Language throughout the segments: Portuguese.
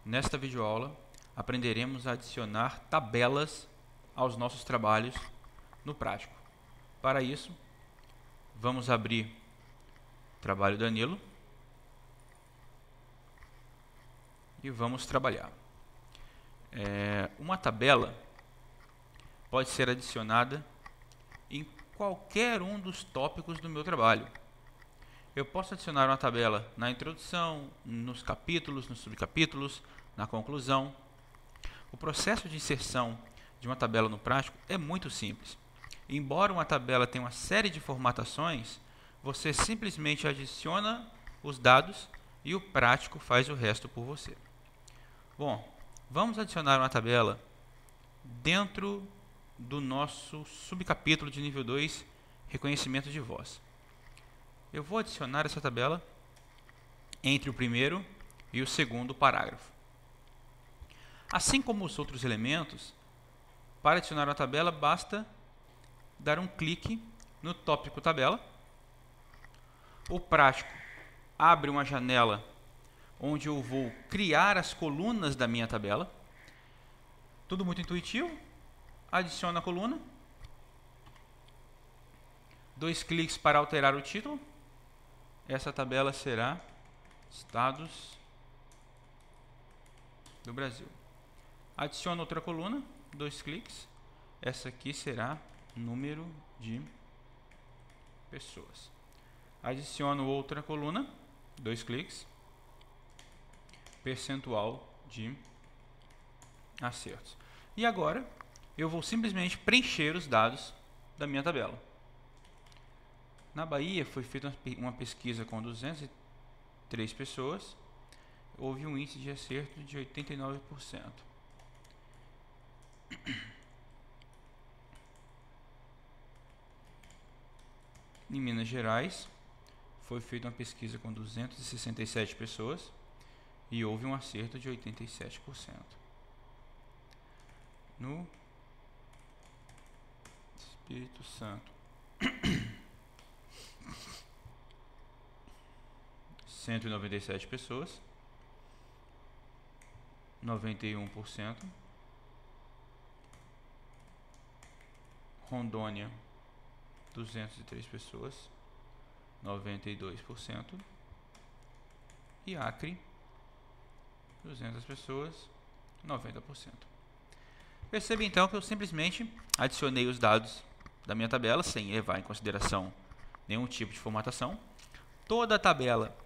Nesta videoaula, aprenderemos a adicionar tabelas aos nossos trabalhos no prático. Para isso, vamos abrir o trabalho Danilo e vamos trabalhar. Uma tabela pode ser adicionada em qualquer um dos tópicos do meu trabalho. Eu posso adicionar uma tabela na introdução, nos capítulos, nos subcapítulos, na conclusão. O processo de inserção de uma tabela no prático é muito simples. Embora uma tabela tenha uma série de formatações, você simplesmente adiciona os dados e o prático faz o resto por você. Bom, vamos adicionar uma tabela dentro do nosso subcapítulo de nível 2, reconhecimento de voz. Eu vou adicionar essa tabela entre o primeiro e o segundo parágrafo. Assim como os outros elementos, para adicionar uma tabela basta dar um clique no tópico tabela. O prático abre uma janela onde eu vou criar as colunas da minha tabela. Tudo muito intuitivo. Adiciono a coluna. 2 cliques para alterar o título. Essa tabela será Estados do Brasil. Adiciono outra coluna, 2 cliques. Essa aqui será número de pessoas. Adiciono outra coluna, 2 cliques. Percentual de acertos. E agora eu vou simplesmente preencher os dados da minha tabela. Na Bahia foi feita uma pesquisa com 203 pessoas. Houve um índice de acerto de 89%. Em Minas Gerais foi feita uma pesquisa com 267 pessoas e houve um acerto de 87%. No Espírito Santo, 197 pessoas, 91%. Rondônia, 203 pessoas, 92%. E Acre, 200 pessoas, 90%. Perceba então que eu simplesmente adicionei os dados da minha tabela sem levar em consideração nenhum tipo de formatação. Toda a tabela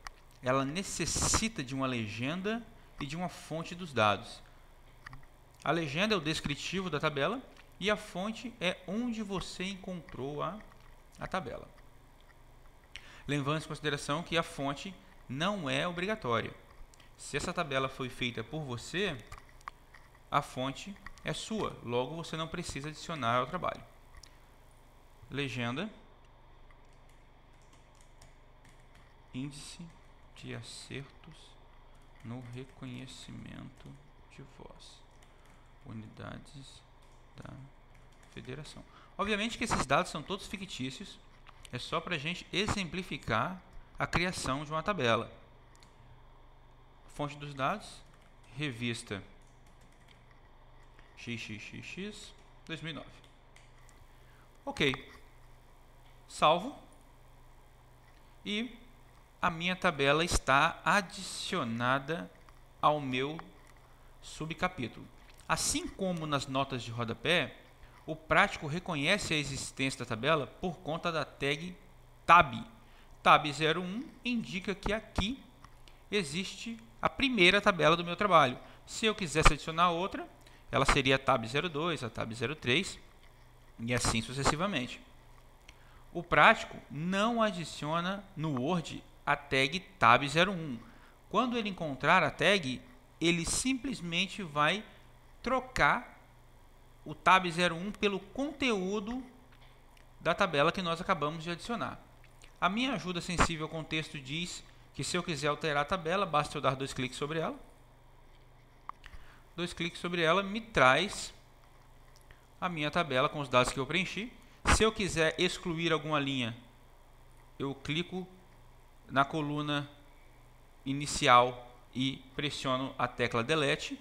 ela necessita de uma legenda e de uma fonte dos dados. A legenda é o descritivo da tabela e a fonte é onde você encontrou a tabela. Levando em consideração que a fonte não é obrigatória. Se essa tabela foi feita por você, a fonte é sua, logo você não precisa adicionar ao trabalho. Legenda, índice de acertos no reconhecimento de voz, unidades da federação. Obviamente que esses dados são todos fictícios, é só para a gente exemplificar a criação de uma tabela. Fonte dos dados, revista XXXX 2009. Ok, salvo e a minha tabela está adicionada ao meu subcapítulo. Assim como nas notas de rodapé, o prático reconhece a existência da tabela por conta da tag tab. Tab01 indica que aqui existe a primeira tabela do meu trabalho. Se eu quisesse adicionar outra, ela seria a tab02, a tab03 e assim sucessivamente. O prático não adiciona no Word a tag tab01. Quando ele encontrar a tag, ele simplesmente vai trocar o tab01 pelo conteúdo da tabela que nós acabamos de adicionar. A minha ajuda sensível ao contexto diz que se eu quiser alterar a tabela, basta eu dar 2 cliques sobre ela. 2 cliques sobre ela me traz a minha tabela com os dados que eu preenchi. Se eu quiser excluir alguma linha, eu clico na coluna inicial e pressiono a tecla Delete.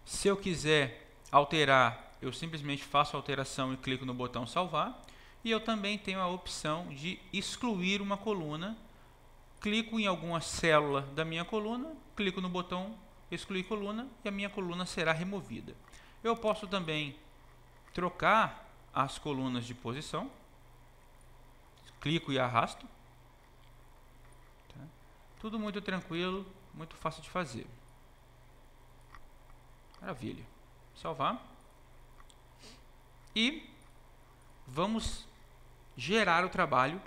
Se eu quiser alterar, eu simplesmente faço a alteração e clico no botão salvar. E eu também tenho a opção de excluir uma coluna. Clico em alguma célula da minha coluna, clico no botão excluir coluna e a minha coluna será removida. Eu posso também trocar as colunas de posição. Clico e arrasto. Tá? Tudo muito tranquilo, muito fácil de fazer. Maravilha. Salvar. E vamos gerar o trabalho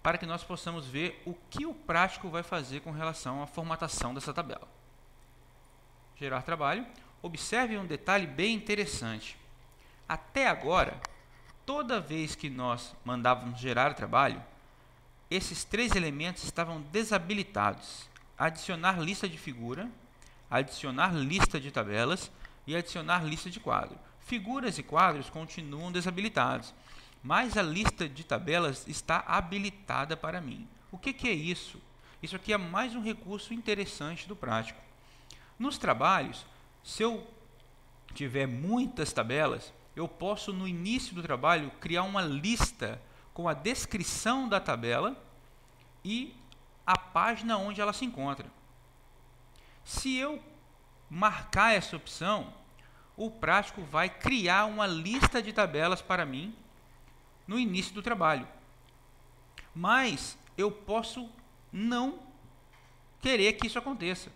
para que nós possamos ver o que o prático vai fazer com relação à formatação dessa tabela. Gerar trabalho. Observe um detalhe bem interessante. Até agora, toda vez que nós mandávamos gerar trabalho, esses três elementos estavam desabilitados. Adicionar lista de figura, adicionar lista de tabelas e adicionar lista de quadro. Figuras e quadros continuam desabilitados, mas a lista de tabelas está habilitada para mim. O que é isso? Isso aqui é mais um recurso interessante do prático. Nos trabalhos, se eu tiver muitas tabelas, eu posso no início do trabalho criar uma lista com a descrição da tabela e a página onde ela se encontra. Se eu marcar essa opção, o prático vai criar uma lista de tabelas para mim no início do trabalho. Mas eu posso não querer que isso aconteça.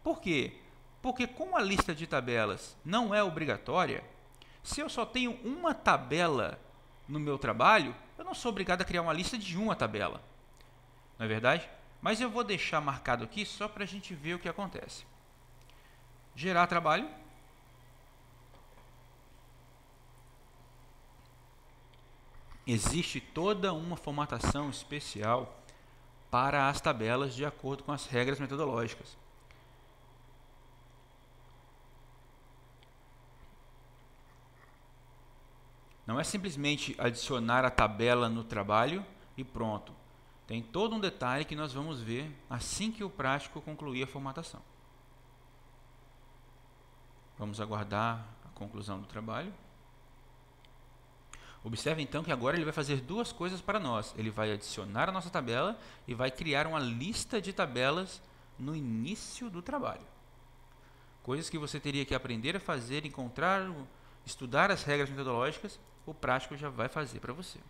Por quê? Porque como a lista de tabelas não é obrigatória, se eu só tenho uma tabela no meu trabalho, eu não sou obrigado a criar uma lista de uma tabela. Não é verdade? Mas eu vou deixar marcado aqui só para a gente ver o que acontece. Gerar trabalho. Existe toda uma formatação especial para as tabelas de acordo com as regras metodológicas. Não é simplesmente adicionar a tabela no trabalho e pronto. Tem todo um detalhe que nós vamos ver assim que o prático concluir a formatação. Vamos aguardar a conclusão do trabalho. Observe então que agora ele vai fazer duas coisas para nós. Ele vai adicionar a nossa tabela e vai criar uma lista de tabelas no início do trabalho. Coisas que você teria que aprender a fazer, encontrar, estudar as regras metodológicas, o prático já vai fazer para você.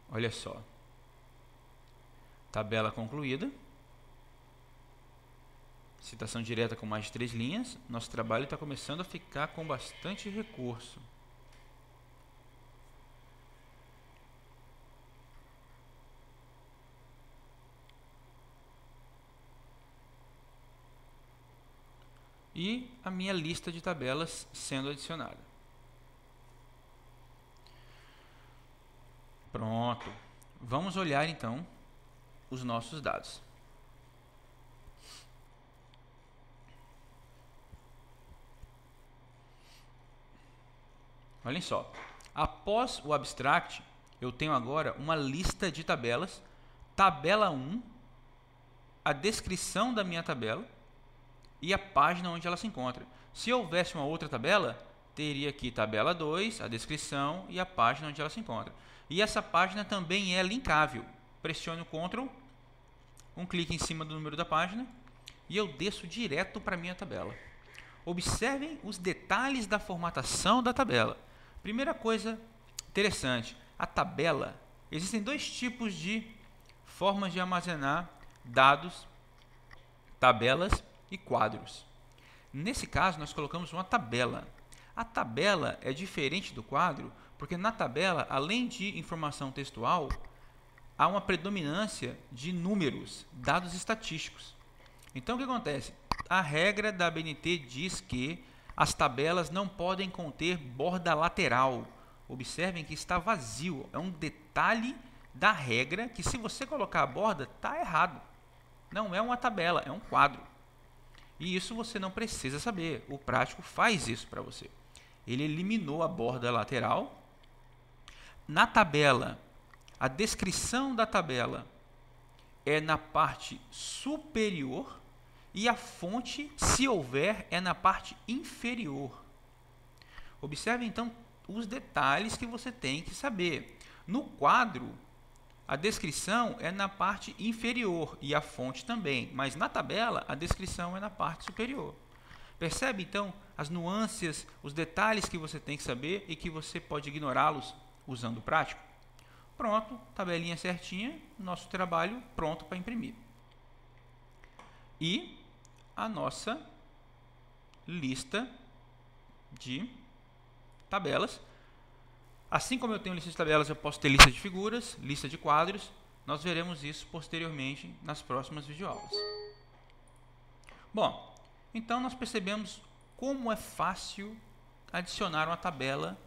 Olha só. Tabela concluída. Citação direta com mais de 3 linhas. Nosso trabalho está começando a ficar com bastante recurso. E a minha lista de tabelas sendo adicionada. Pronto. Vamos olhar então os nossos dados. Olhem só. Após o abstract, eu tenho agora uma lista de tabelas. Tabela 1, a descrição da minha tabela e a página onde ela se encontra. Se houvesse uma outra tabela, teria aqui tabela 2, a descrição e a página onde ela se encontra. E essa página também é linkável. Pressiono o Ctrl, um clique em cima do número da página e eu desço direto para a minha tabela. Observem os detalhes da formatação da tabela. Primeira coisa interessante, a tabela. Existem dois tipos de formas de armazenar dados, tabelas e quadros. Nesse caso, nós colocamos uma tabela. A tabela é diferente do quadro, porque na tabela, além de informação textual, há uma predominância de números, dados estatísticos. Então, o que acontece? A regra da ABNT diz que as tabelas não podem conter borda lateral. Observem que está vazio. É um detalhe da regra que, se você colocar a borda, está errado. Não é uma tabela, é um quadro. E isso você não precisa saber, o prático faz isso para você. Ele eliminou a borda lateral. Na tabela, a descrição da tabela é na parte superior e a fonte, se houver, é na parte inferior. Observe então os detalhes que você tem que saber. No quadro, a descrição é na parte inferior e a fonte também, mas na tabela a descrição é na parte superior. Percebe então as nuances, os detalhes que você tem que saber e que você pode ignorá-los usando o prático? Pronto, tabelinha certinha, nosso trabalho pronto para imprimir. E a nossa lista de tabelas. Assim como eu tenho lista de tabelas, eu posso ter lista de figuras, lista de quadros. Nós veremos isso posteriormente nas próximas videoaulas. Bom, então nós percebemos como é fácil adicionar uma tabela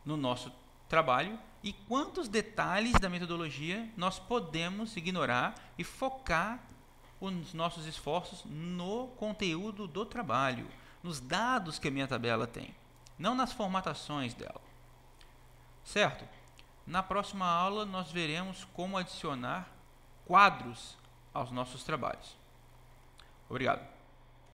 no nosso trabalho e quantos detalhes da metodologia nós podemos ignorar e focar os nossos esforços no conteúdo do trabalho, nos dados que a minha tabela tem, não nas formatações dela. Certo? Na próxima aula nós veremos como adicionar quadros aos nossos trabalhos. Obrigado.